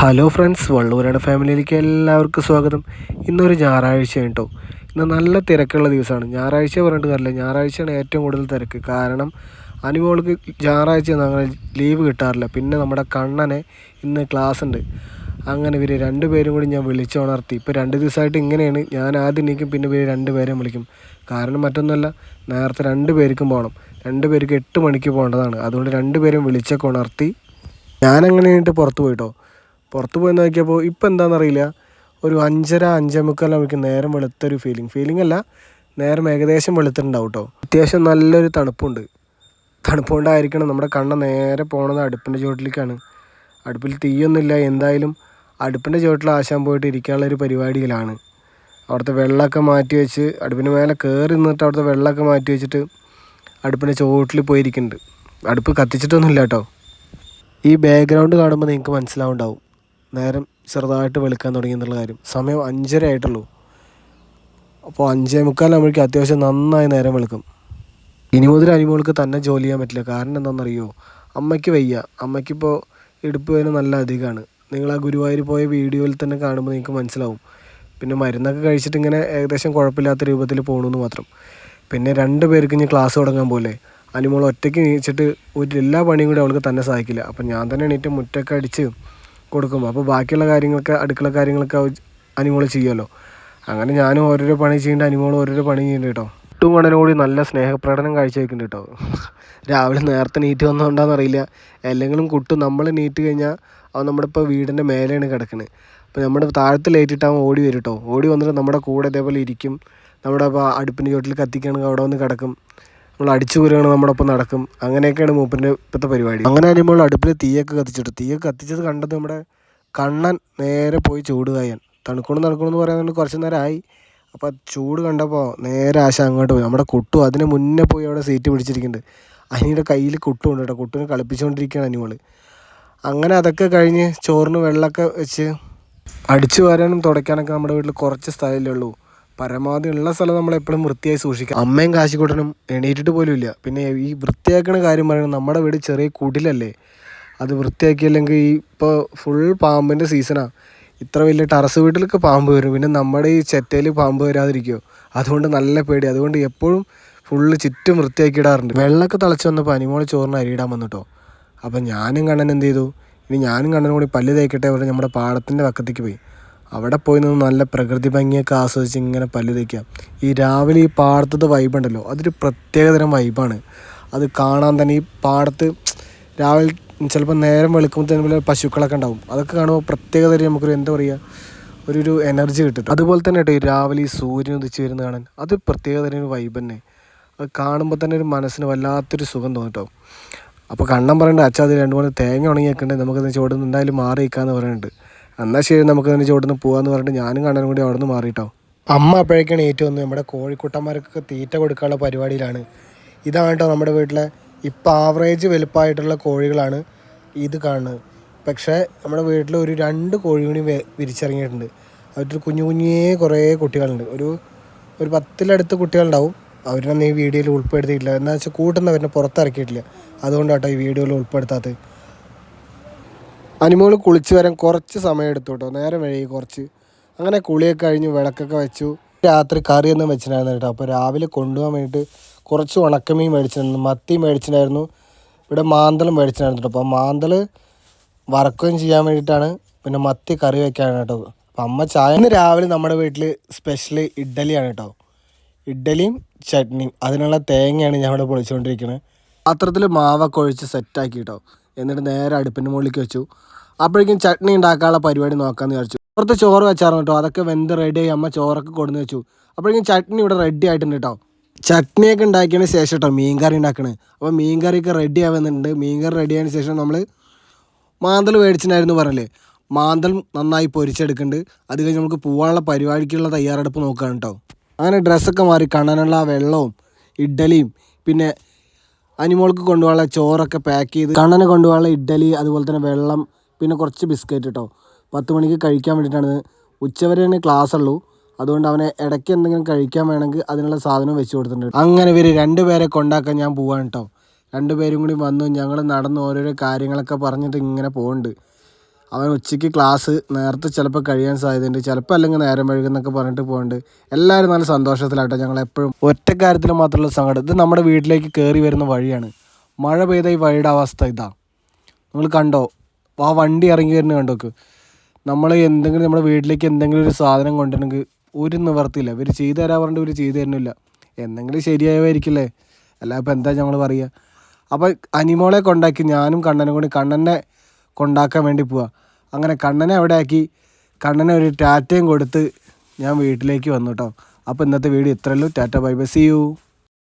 Hello friends, വള്ളൂരാണ് ഫാമിലിയിലേക്ക് എല്ലാവർക്കും സ്വാഗതം. ഇന്നൊരു ഞായറാഴ്ചയാണ് കേട്ടോ. ഇന്ന് നല്ല തിരക്കുള്ള ദിവസമാണ്. ഞായറാഴ്ച പറഞ്ഞിട്ട് കാര്യമില്ല, ഞായറാഴ്ചയാണ് ഏറ്റവും കൂടുതൽ തിരക്ക്. കാരണം അനുമോൾക്ക് ഞായറാഴ്ച അങ്ങനെ ലീവ് കിട്ടാറില്ല. പിന്നെ നമ്മുടെ കണ്ണനെ ഇന്ന് ക്ലാസ് ഉണ്ട്. അങ്ങനെ ഇവർ രണ്ടുപേരും കൂടി ഞാൻ വിളിച്ചുണർത്തി. ഇപ്പോൾ 2 ദിവസമായിട്ട് ഇങ്ങനെയാണ്. ഞാൻ ആദ്യം എണീക്കും, പിന്നെ ഇവർ രണ്ടുപേരെയും വിളിക്കും. കാരണം മറ്റൊന്നുമല്ല, നേരത്തെ 2 പേർക്കും പോകണം. 2 പേർക്ക് 8 മണിക്ക് പോകേണ്ടതാണ്. അതുകൊണ്ട് 2 പേരും വിളിച്ചൊക്കെ ഉണർത്തി ഞാനങ്ങനെ കഴിഞ്ഞിട്ട് പുറത്ത് പോയിട്ടോ. പുറത്ത് പോയി നോക്കിയപ്പോൾ ഇപ്പം എന്താണെന്നറിയില്ല, ഒരു 5:30 5:45 നേരം വെളുത്തൊരു ഫീലിംഗ് അല്ല, നേരം ഏകദേശം വെളുത്തിട്ടുണ്ടാവും കേട്ടോ. അത്യാവശ്യം നല്ലൊരു തണുപ്പുണ്ട്. തണുപ്പുകൊണ്ടായിരിക്കണം നമ്മുടെ കണ്ണ നേരെ പോണത് അടുപ്പിൻ്റെ ചുവട്ടിലേക്കാണ്. അടുപ്പിൽ തീയൊന്നുമില്ല. എന്തായാലും അടുപ്പിൻ്റെ ചുവട്ടിൽ ആശാൻ പോയിട്ട് ഇരിക്കാനുള്ളൊരു പരിപാടിയിലാണ്. അവിടുത്തെ വെള്ളമൊക്കെ മാറ്റി വെച്ച് അടുപ്പിൻ്റെ മേലെ കയറി നിന്നിട്ട് അവിടുത്തെ വെള്ളമൊക്കെ മാറ്റി വെച്ചിട്ട് അടുപ്പിൻ്റെ ചുവട്ടിൽ പോയിരിക്കുന്നുണ്ട്. അടുപ്പ് കത്തിച്ചിട്ടൊന്നുമില്ല കേട്ടോ. ഈ ബാക്ക്ഗ്രൗണ്ട് കാണുമ്പോൾ നിങ്ങൾക്ക് മനസ്സിലാവുണ്ടാവും നേരം ചെറുതായിട്ട് വെളുക്കാൻ തുടങ്ങി എന്നുള്ള കാര്യം. സമയം 5:30 ആയിട്ടുള്ളൂ. അപ്പോൾ 5:45 അത്യാവശ്യം നന്നായി നേരം വെളുക്കും. ഇനി മുതൽ അനിമോൾക്ക് തന്നെ ജോലി ചെയ്യാൻ പറ്റില്ല. കാരണം എന്താണെന്നറിയോ, അമ്മയ്ക്ക് വയ്യ. അമ്മയ്ക്കിപ്പോൾ ഇടുപ്പ് വേദന നല്ല അധികമാണ്. നിങ്ങൾ ആ ഗുരുവായൂർ പോയ വീഡിയോയിൽ തന്നെ കാണുമ്പോൾ നിങ്ങൾക്ക് മനസ്സിലാവും. പിന്നെ മരുന്നൊക്കെ കഴിച്ചിട്ട് ഇങ്ങനെ ഏകദേശം കുഴപ്പമില്ലാത്ത രൂപത്തിൽ പോകണമെന്ന് മാത്രം. പിന്നെ 2 പേർക്ക് ഇനി ക്ലാസ് തുടങ്ങാൻ പോലെ. അനിമോൾ ഒറ്റയ്ക്ക് എണീച്ചിട്ട് എല്ലാ പണിയും കൂടി അവൾക്ക് തന്നെ സഹായിക്കില്ല. അപ്പം ഞാൻ തന്നെ എണീറ്റ് മുറ്റൊക്കെ അടിച്ച് കൊടുക്കും. അപ്പോൾ ബാക്കിയുള്ള കാര്യങ്ങളൊക്കെ, അടുക്കള കാര്യങ്ങളൊക്കെ അനിമോൾ ചെയ്യുമല്ലോ. അങ്ങനെ ഞാനും ഓരോരോ പണി ചെയ്യുന്നുണ്ട്, അനിമോൾ ഓരോരോ പണി ചെയ്യുന്നുണ്ട് കേട്ടോ. ഒട്ടും കണ്ണനോട് നല്ല സ്നേഹപ്രകടനം കാഴ്ചവെക്കുന്നുണ്ട് കേട്ടോ. രാവിലെ നേരത്തെ നീറ്റ് വന്നുകൊണ്ടാണെന്നറിയില്ല, അല്ലെങ്കിലും കുട്ടും നമ്മൾ നീറ്റ് കഴിഞ്ഞാൽ അവൻ നമ്മുടെ ഇപ്പോൾ വീടിൻ്റെ മേലെയാണ് കിടക്കുന്നത്. അപ്പോൾ നമ്മുടെ താഴത്ത് ലൈറ്റിട്ട് അവൻ ഓടി വരും കേട്ടോ. ഓടി വന്നിട്ട് നമ്മുടെ കൂടെ ഇതേപോലെ ഇരിക്കും. നമ്മുടെ ഇപ്പോൾ അടുപ്പിൻ്റെ ചോട്ടിൽ കത്തിക്കുകയാണെങ്കിൽ അവിടെ വന്ന് കിടക്കും. നമ്മൾ അടിച്ചു പോരുകയാണെങ്കിൽ നമ്മുടെ ഒപ്പം നടക്കും. അങ്ങനെയൊക്കെയാണ് മൂപ്പൻ്റെ ഇപ്പോഴത്തെ പരിപാടി. അങ്ങനെ നമ്മൾ അടുപ്പിൽ തീയൊക്കെ കത്തിച്ചിട്ടു. തീയൊക്കെ കത്തിച്ചത് കണ്ടത് നമ്മുടെ കണ്ണൻ നേരെ പോയി ചൂട് കായാൻ. തണുക്കണമെന്ന് പറയാൻ കുറച്ച് നേരം ആയി. അപ്പോൾ ചൂട് കണ്ടപ്പോൾ നേരെ ആശ അങ്ങോട്ട് പോയി. നമ്മുടെ കുട്ടു അതിന് മുന്നേ പോയി അവിടെ സീറ്റ് പിടിച്ചിരിക്കുന്നുണ്ട്. അനിയുടെ കയ്യിൽ കുട്ടുമുണ്ട് കേട്ടോ. കുട്ടുവിനെ കളിപ്പിച്ചുകൊണ്ടിരിക്കുകയാണ് അനിമോൾ. അങ്ങനെ അതൊക്കെ കഴിഞ്ഞ് ചോറിന് വെള്ളമൊക്കെ വെച്ച് അടിച്ചു വാരാനും തുടയ്ക്കാനൊക്കെ നമ്മുടെ വീട്ടിൽ കുറച്ച് സ്ഥലമല്ലേ ഉള്ളൂ. പരമാവധി ഉള്ള സ്ഥലം നമ്മളെപ്പോഴും വൃത്തിയായി സൂക്ഷിക്കാം. അമ്മയും കാശിക്കൂട്ടനും എണീറ്റിട്ട് പോലും ഇല്ല. പിന്നെ ഈ വൃത്തിയാക്കണ കാര്യം പറയുന്നത്, നമ്മുടെ വീട് ചെറിയ കുടിലല്ലേ, അത് വൃത്തിയാക്കിയില്ലെങ്കിൽ ഈ ഇപ്പോൾ ഫുൾ പാമ്പിൻ്റെ സീസണാണ്. ഇത്ര വലിയ ടെറസ് വീട്ടിലൊക്കെ പാമ്പ് വരും. പിന്നെ നമ്മുടെ ഈ ചെറ്റയിൽ പാമ്പ് വരാതിരിക്കുമോ, അതുകൊണ്ട് നല്ല പേടി. അതുകൊണ്ട് എപ്പോഴും ഫുള്ള് ചുറ്റും വൃത്തിയാക്കിയിടാറുണ്ട്. വെള്ളമൊക്കെ തിളച്ച് വന്നപ്പോൾ അനിമോൾ ചോറിന് അരിയിടാൻ വന്നിട്ടോ. അപ്പം ഞാനും കണ്ണൻ എന്ത് ചെയ്തു, ഇനി ഞാനും കണ്ണനും കൂടി പല്ല് തേക്കട്ടെ പറഞ്ഞ് നമ്മുടെ പാടത്തിൻ്റെ പക്കത്തേക്ക് പോയി. അവിടെ പോയി നിന്ന് നല്ല പ്രകൃതി ഭംഗിയൊക്കെ ആസ്വദിച്ച് ഇങ്ങനെ പല്ല് തേക്കുക. ഈ രാവിലെ ഈ പാടത്തത്തെ വൈബുണ്ടല്ലോ, അതൊരു പ്രത്യേകതരം വൈബാണ്. അത് കാണാൻ തന്നെ ഈ പാടത്ത് രാവിലെ ചിലപ്പോൾ നേരം വെളുക്കുമ്പോൾ പശുക്കളൊക്കെ ഉണ്ടാവും. അതൊക്കെ കാണുമ്പോൾ പ്രത്യേകതരം നമുക്കൊരു എന്താ പറയുക, ഒരു എനർജി കിട്ടും. അതുപോലെ തന്നെ കേട്ടോ, ഈ രാവിലെ ഈ സൂര്യൻ ഉദിച്ച് വരുന്ന കാണാൻ അത് പ്രത്യേകതരം ഒരു വൈബ് തന്നെ. അത് കാണുമ്പോൾ തന്നെ ഒരു മനസ്സിന് വല്ലാത്തൊരു സുഖം തോന്നും കേട്ടോ. അപ്പോൾ കണ്ണൻ പറയുന്നുണ്ട്, അച്ഛാ അത് 2-3 തേങ്ങ ഉണങ്ങിയൊക്കെ നമുക്കതിന് ചുവടുന്ന് എന്തായാലും മാറി നിൽക്കാമെന്ന് പറയുന്നുണ്ട്. എന്നാൽ ശരി, നമുക്കതിന് ചുവടുന്ന് പോകാമെന്ന് പറഞ്ഞിട്ട് ഞാനും കണ്ണനും കൂടി അവിടെ നിന്ന് മാറിയിട്ടോ. അമ്മ അപ്പോഴേക്കാണ് ഏറ്റവും വന്ന് നമ്മുടെ കോഴിക്കുട്ടന്മാർക്കൊക്കെ തീറ്റ കൊടുക്കാനുള്ള പരിപാടിയിലാണ്. ഇതാണ് കേട്ടോ നമ്മുടെ വീട്ടിലെ ഇപ്പോൾ ആവറേജ് വലുപ്പമായിട്ടുള്ള കോഴികളാണ് ഇത് കാണുന്നത്. പക്ഷേ നമ്മുടെ വീട്ടിൽ ഒരു 2 കോഴി കൂടി വിരിച്ചിറങ്ങിയിട്ടുണ്ട്. അവരുടെ കുഞ്ഞേ കുറേ കുട്ടികളുണ്ട്. ഒരു 10-ൽ അടുത്ത് കുട്ടികളുണ്ടാവും. അവരൊന്നും ഈ വീഡിയോയിൽ ഉൾപ്പെടുത്തിയിട്ടില്ല. എന്താ വെച്ചാൽ കൂട്ടുന്നവരെ പുറത്തിറക്കിയിട്ടില്ല. അതുകൊണ്ടാട്ടോ ഈ വീഡിയോയിൽ ഉൾപ്പെടുത്താത്തത്. അനിമോൾ കുളിച്ച് വരാൻ കുറച്ച് സമയം എടുത്തു കേട്ടോ. നേരം വൈകി കുറച്ച്. അങ്ങനെ കുളിയൊക്കെ കഴിഞ്ഞ് വിളക്കൊക്കെ വെച്ചു. രാത്രി കറിയൊന്നും വെച്ചിട്ടുണ്ടായിരുന്നു കേട്ടോ. അപ്പോൾ രാവിലെ കൊണ്ടുപോകാൻ വേണ്ടിയിട്ട് കുറച്ച് ഉണക്കമീൻ മേടിച്ചിട്ടുണ്ടായിരുന്നു. മത്തി മേടിച്ചിട്ടുണ്ടായിരുന്നു. ഇവിടെ മാന്തളും മേടിച്ചിട്ടുണ്ടായിരുന്നു കേട്ടോ. അപ്പോൾ മാന്തൾ വറക്കുകയും ചെയ്യാൻ വേണ്ടിയിട്ടാണ്, പിന്നെ മത്തി കറി വെക്കാനാണ് കേട്ടോ. അപ്പം അമ്മ ചായ. ഇന്ന് രാവിലെ നമ്മുടെ വീട്ടിൽ സ്പെഷ്യൽ ഇഡ്ഡലിയാണ് കേട്ടോ. ഇഡ്ഡലിയും ചട്നിയും. അതിനുള്ള തേങ്ങയാണ് ഞാൻ ഇവിടെ പൊളിച്ചുകൊണ്ടിരിക്കുന്നത്. പാത്രത്തിൽ മാവൊക്കെ ഒഴിച്ച് സെറ്റാക്കി കേട്ടോ. എന്നിട്ട് നേരെ അടുപ്പിൻ്റെ മുകളിലേക്ക് വെച്ചു. അപ്പോഴേക്കും ചട്നി ഉണ്ടാക്കാനുള്ള പരിപാടി നോക്കാമെന്ന് വിചാരിച്ചു. പുറത്ത് ചോറ് വെച്ചായിരുന്നു കേട്ടോ. അതൊക്കെ വെന്ത് റെഡിയായി. അമ്മ ചോറൊക്കെ കൊടുന്ന് വെച്ചു. അപ്പോഴേക്കും ചട്നി ഇവിടെ റെഡി ആയിട്ടുണ്ട് കേട്ടോ. ചട്നിയൊക്കെ ഉണ്ടാക്കിയതിന് ശേഷം കേട്ടോ മീൻ കറി ഉണ്ടാക്കണേ. അപ്പോൾ മീൻ കറിയൊക്കെ റെഡി ആവുന്നുണ്ട്. മീൻ കറി റെഡി ആയതിനു ശേഷം നമ്മൾ മാന്തൽ മേടിച്ചിട്ടുണ്ടായിരുന്നു പറഞ്ഞല്ലേ, മാന്തൽ നന്നായി പൊരിച്ചെടുക്കുന്നുണ്ട്. അത് കഴിഞ്ഞ് നമുക്ക് പോകാനുള്ള പരിപാടിക്കുള്ള തയ്യാറെടുപ്പ് നോക്കുകയാണ് കേട്ടോ. അങ്ങനെ ഡ്രസ്സൊക്കെ മാറി കണ്ണനുള്ള വെള്ളവും ഇഡ്ഡലിയും പിന്നെ അനിമോൾക്ക് കൊണ്ടുപോകാനുള്ള ചോറൊക്കെ പാക്ക് ചെയ്ത്, കണ്ണനെ കൊണ്ടുപോകാനുള്ള ഇഡ്ഡലി, അതുപോലെ തന്നെ വെള്ളം, പിന്നെ കുറച്ച് ബിസ്ക്കറ്റ് കേട്ടോ. 10 മണിക്ക് കഴിക്കാൻ വേണ്ടിയിട്ടാണ്. ഉച്ചവരെ തന്നെ ക്ലാസ് ഉള്ളൂ. അതുകൊണ്ട് അവനെ ഇടയ്ക്ക് എന്തെങ്കിലും കഴിക്കാൻ വേണമെങ്കിൽ അതിനുള്ള സാധനം വെച്ച് കൊടുത്തിട്ടുണ്ട്. അങ്ങനെ ഇവർ 2 പേരെ കൊണ്ടാക്കാൻ ഞാൻ പോവാണ് കേട്ടോ. 2 പേരും കൂടി വന്നു. ഞങ്ങൾ നടന്ന് ഓരോരോ കാര്യങ്ങളൊക്കെ പറഞ്ഞിട്ട് ഇങ്ങനെ പോകുന്നുണ്ട്. അവൻ ഉച്ചയ്ക്ക് ക്ലാസ് നേരത്തെ ചിലപ്പോൾ കഴിയാൻ സാധ്യതയുണ്ട്, ചിലപ്പോൾ അല്ലെങ്കിൽ നേരം വൈകുന്നൊക്കെ പറഞ്ഞിട്ട് പോകുന്നുണ്ട്. എല്ലാവരും നല്ല സന്തോഷത്തിലാട്ടോ. ഞങ്ങളെപ്പോഴും ഒറ്റ കാര്യത്തിൽ മാത്രമുള്ള സങ്കടം, ഇത് നമ്മുടെ വീട്ടിലേക്ക് കയറി വരുന്ന വഴിയാണ്. മഴ പെയ്ത ഈ വഴിയുടെ അവസ്ഥ ഇതാ. നിങ്ങൾ കണ്ടോ, ആ വണ്ടി ഇറങ്ങി വരുന്നത് കണ്ടോക്ക്. നമ്മൾ എന്തെങ്കിലും നമ്മുടെ വീട്ടിലേക്ക് എന്തെങ്കിലും ഒരു സാധനം കൊണ്ടുവരണമെങ്കിൽ ഒരു നിവർത്തിയില്ല. ഇവർ ചെയ്തു തരാൻ പറഞ്ഞിട്ട് ഇവർ ചെയ്തു തരുന്നില്ല. എന്തെങ്കിലും ശരിയായിരിക്കില്ലേ, അല്ല ഇപ്പം എന്താ ഞങ്ങൾ പറയുക. അപ്പോൾ അനിമോളെ കൊണ്ടാക്കി ഞാനും കണ്ണനും കൂടി കണ്ണനെ കൊണ്ടാക്കാൻ വേണ്ടി പോവാ. അങ്ങനെ കണ്ണനെ അവിടെ ആക്കി കണ്ണനെ ഒരു ടാറ്റയും കൊടുത്ത് ഞാൻ വീട്ടിലേക്ക് വന്നു കേട്ടോ. അപ്പോൾ ഇന്നത്തെ വീഡിയോ ഇത്രയേ ഉള്ളൂ. Tata bye bye, see U.